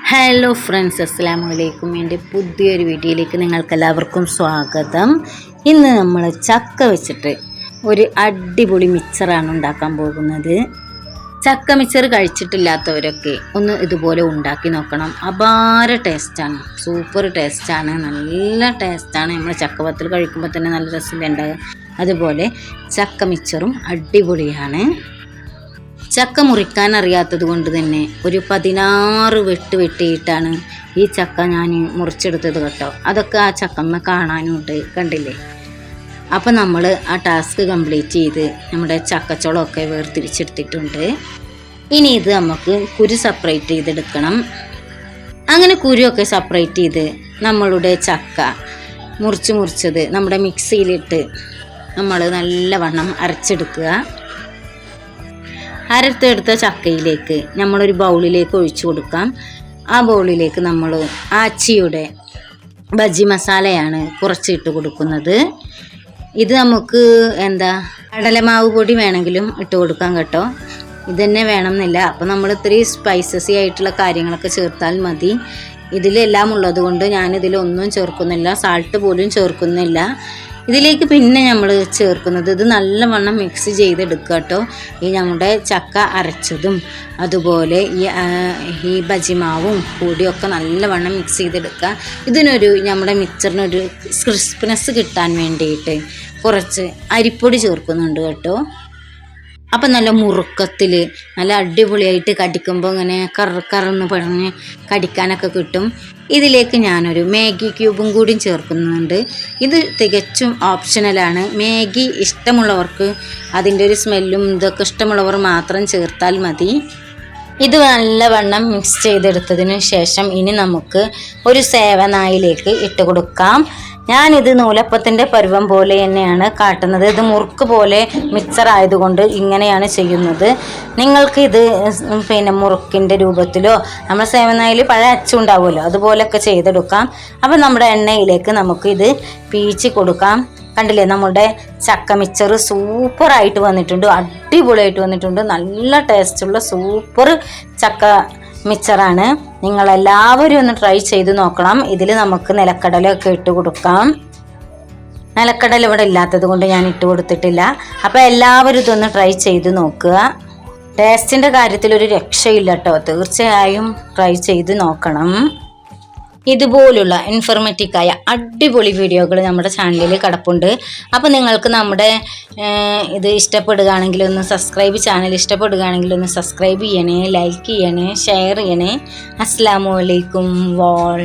Hello friends, അസ്സലാമു അലൈക്കും. എൻ്റെ പുതിയൊരു വീഡിയോയിലേക്ക് നിങ്ങൾക്കെല്ലാവർക്കും സ്വാഗതം. ഇന്ന് നമ്മൾ ചക്ക വെച്ചിട്ട് ഒരു അടിപൊളി മിക്സറാണ് ഉണ്ടാക്കാൻ പോകുന്നത്. ചക്ക മിക്സർ കഴിച്ചിട്ടില്ലാത്തവരൊക്കെ ഒന്ന് ഇതുപോലെ ഉണ്ടാക്കി നോക്കണം. അപാര ടേസ്റ്റാണ്, സൂപ്പർ ടേസ്റ്റാണ്, നല്ല ടേസ്റ്റാണ്. നമ്മൾ ചക്കവത്തിൽ കഴിക്കുമ്പോൾ തന്നെ നല്ല രസമില്ല ഉണ്ടാകുക. അതുപോലെ ചക്ക മിക്സറും അടിപൊളിയാണ്. ചക്ക മുറിക്കാൻ അറിയാത്തത് കൊണ്ട് തന്നെ ഒരു 16 വെട്ടിയിട്ടാണ് ഈ ചക്ക ഞാൻ മുറിച്ചെടുത്തത് കേട്ടോ. അതൊക്കെ ആ ചക്കമ്മ കാണാനുണ്ട്, കണ്ടില്ലേ? അപ്പം നമ്മൾ ആ ടാസ്ക് കംപ്ലീറ്റ് ചെയ്ത് നമ്മുടെ ചക്കച്ചോളമൊക്കെ വേർതിരിച്ചെടുത്തിട്ടുണ്ട്. ഇനി ഇത് നമുക്ക് കുരു സെപ്പറേറ്റ് ചെയ്തെടുക്കണം. അങ്ങനെ കുരുവൊക്കെ സെപ്പറേറ്റ് ചെയ്ത് നമ്മളുടെ ചക്ക മുറിച്ചത് നമ്മുടെ മിക്സിയിലിട്ട് നമ്മൾ നല്ലവണ്ണം അരച്ചെടുക്കുക. അരത്തെടുത്ത ചക്കയിലേക്ക് നമ്മളൊരു ബൗളിലേക്ക് ഒഴിച്ചു കൊടുക്കാം. ആ ബൗളിലേക്ക് നമ്മൾ ആച്ചിയുടെ ബജ്ജി മസാലയാണ് കുറച്ചിട്ട് കൊടുക്കുന്നത്. ഇത് നമുക്ക് കടലമാവ് പൊടി വേണമെങ്കിലും ഇട്ട് കൊടുക്കാം കേട്ടോ. ഇതന്നെ വേണമെന്നില്ല. അപ്പോൾ നമ്മൾ ഇത്രയും സ്പൈസസി ആയിട്ടുള്ള കാര്യങ്ങളൊക്കെ ചേർത്താൽ മതി. ഇതിലെല്ലാം ഉള്ളത് കൊണ്ട് ഞാനിതിലൊന്നും ചേർക്കുന്നില്ല, സാൾട്ട് പോലും ചേർക്കുന്നില്ല. ഇതിലേക്ക് പിന്നെ നമ്മൾ ചേർക്കുന്നത്, ഇത് നല്ലവണ്ണം മിക്സ് ചെയ്തെടുക്കുക കേട്ടോ. ഈ നമ്മുടെ ചക്ക അരച്ചതും അതുപോലെ ഈ ബജിമാവും പൊടിയൊക്കെ നല്ലവണ്ണം മിക്സ് ചെയ്തെടുക്കുക. ഇതിനൊരു നമ്മുടെ മിക്സറിനൊരു ക്രിസ്പിനെസ് കിട്ടാൻ വേണ്ടിയിട്ട് കുറച്ച് അരിപ്പൊടി ചേർക്കുന്നുണ്ട് കേട്ടോ. അപ്പം നല്ല മുറുക്കത്തിൽ നല്ല അടിപൊളിയായിട്ട് കടിക്കുമ്പോൾ ഇങ്ങനെ കറന്ന് പറഞ്ഞ് കടിക്കാനൊക്കെ കിട്ടും. ഇതിലേക്ക് ഞാനൊരു മാഗി ക്യൂബും കൂടി ചേർക്കുന്നുണ്ട്. ഇത് തികച്ചും ഓപ്ഷണലാണ്. മാഗി ഇഷ്ടമുള്ളവർക്ക്, അതിൻ്റെ ഒരു സ്മെല്ലും ഇതൊക്കെ ഇഷ്ടമുള്ളവർ മാത്രം ചേർത്താൽ മതി. ഇത് നല്ലവണ്ണം മിക്സ് ചെയ്തെടുത്തതിന് ശേഷം ഇനി നമുക്ക് ഒരു സേവനായിലേക്ക് ഇട്ട് കൊടുക്കാം. ഞാനിത് നൂലപ്പത്തിൻ്റെ പരുവം പോലെ തന്നെയാണ് കാട്ടുന്നത്. ഇത് മുറുക്ക് പോലെ മിക്സർ ആയതുകൊണ്ട് ഇങ്ങനെയാണ് ചെയ്യുന്നത്. നിങ്ങൾക്ക് ഇത് മുറുക്കിൻ്റെ രൂപത്തിലോ നമ്മൾ സേവനായിൽ പഴയ അച്ചുണ്ടാവുമല്ലോ അതുപോലെയൊക്കെ ചെയ്തെടുക്കാം. അപ്പം നമ്മുടെ എണ്ണയിലേക്ക് നമുക്ക് ഇത് പീച്ച് കൊടുക്കാം. കണ്ടില്ലേ, നമ്മുടെ ചക്ക മിക്സർ സൂപ്പറായിട്ട് വന്നിട്ടുണ്ട്, അടിപൊളിയായിട്ട് വന്നിട്ടുണ്ട്. നല്ല ടേസ്റ്റുള്ള സൂപ്പർ ചക്ക മിക്സറാണ്. നിങ്ങളെല്ലാവരും ഒന്ന് ട്രൈ ചെയ്ത് നോക്കണം. ഇതിൽ നമുക്ക് നിലക്കടലൊക്കെ ഇട്ട് കൊടുക്കാം. നിലക്കടല ഇവിടെ ഇല്ലാത്തത് കൊണ്ട് ഞാൻ ഇട്ട് കൊടുത്തിട്ടില്ല. അപ്പോൾ എല്ലാവരും ഇതൊന്ന് ട്രൈ ചെയ്ത് നോക്കുക. ടേസ്റ്റിൻ്റെ കാര്യത്തിൽ ഒരു രക്ഷയില്ല കേട്ടോ. തീർച്ചയായും ട്രൈ ചെയ്ത് നോക്കണം. ഇതുപോലുള്ള ഇൻഫോർമേറ്റീവായ അടിപൊളി വീഡിയോകൾ നമ്മുടെ ചാനലിൽ കിടപ്പുണ്ട്. അപ്പോൾ നിങ്ങൾക്ക് നമ്മുടെ ഇത് ഇഷ്ടപ്പെടുകയാണെങ്കിൽ ഒന്ന് ചാനൽ ഇഷ്ടപ്പെടുകയാണെങ്കിൽ ഒന്ന് സബ്സ്ക്രൈബ് ചെയ്യണേ, ലൈക്ക് ചെയ്യണേ, ഷെയർ ചെയ്യണേ. അസ്സലാമു അലൈക്കും വാൾ.